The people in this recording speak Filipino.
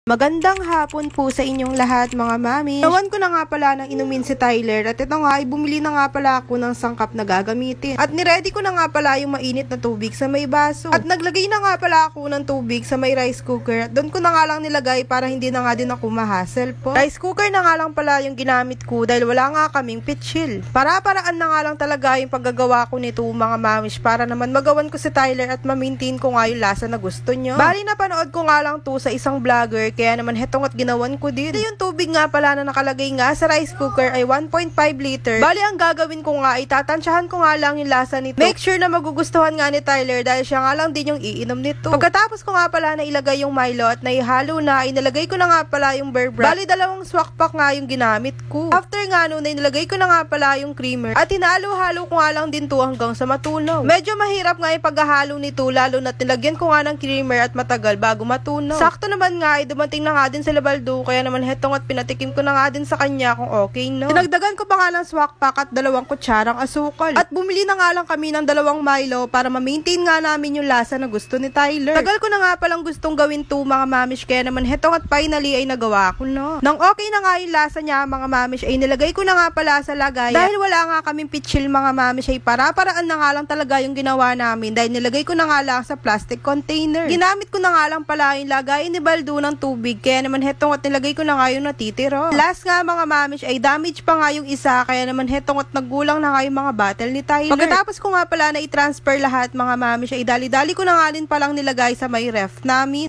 Magandang hapon po sa inyong lahat mga mami. Nawan ko na nga pala ng inumin si Tyler at ito nga ay bumili na nga pala ako ng sangkap na gagamitin. At niready ko na nga pala yung mainit na tubig sa may baso. At naglagay na nga pala ako ng tubig sa may rice cooker at doon ko na nga lang nilagay para hindi na nga din ako ma-hassle po. Rice cooker na nga lang pala yung ginamit ko dahil wala nga kaming pitchil. Para-paraan na nga lang talaga yung paggagawa ko nito mga mamish para naman magawan ko si Tyler at ma-maintain ko nga yung lasa na gusto nyo. Bali napanood ko nga lang to sa isang vlogger kaya naman hetong at ginawan ko din. Yung tubig nga pala na nakalagay nga sa rice cooker ay 1.5 liter. Bali ang gagawin ko nga ay tatansyahan ko nga lang yung lasa nito. Make sure na magugustuhan nga ni Tyler dahil siya nga lang din yung iinom nito. Pagkatapos ko nga pala na ilagay yung Milo at naihalo na, inilagay ko na nga pala yung bear brand. Bali dalawang swak pack nga yung ginamit ko. After nga nun, inilagay ko na nga pala yung creamer at hinalo-halo ko nga lang din to hanggang sa matunaw. Medyo mahirap nga yung paghahalo nito lalo na nilagyan ko nga ng creamer at matagal bago matunaw. Sakto naman nga ay dumating na nga din sa Labaldo kaya naman hetong at pinatikim ko na nga din sa kanya kung okay no. Dinagdagan ko pa nga ng swak pack at 2 kutsarang asukal. At bumili na nga lang kami ng 2 Milo para ma-maintain nga namin yung lasa na gusto ni Tyler. Tagal ko na nga palang gustong gawin to mga mamish kaya naman hetong at finally ay nagawa ko no. Nang okay na nga yung lasa niya mga mamish ay nilagay ko na nga pala sa lagay. Dahil wala nga kaming pitchil mga mamish ay para-paraan na nga lang talaga yung ginawa namin dahil nilagay ko na nga lang sa plastic container. Ginamit ko na nga lang pala yung lagay ni Baldo ng tubig kaya naman hetong at nilagay ko na nga yung natitira. Last nga mga mamish ay damage pa nga yung isa kaya naman hetong at naggulang na nga yung mga bottle ni Tyler. Pagkatapos ko nga pala na i-transfer lahat mga mamish ay dali-dali ko na nga din palang nilagay sa may ref namin.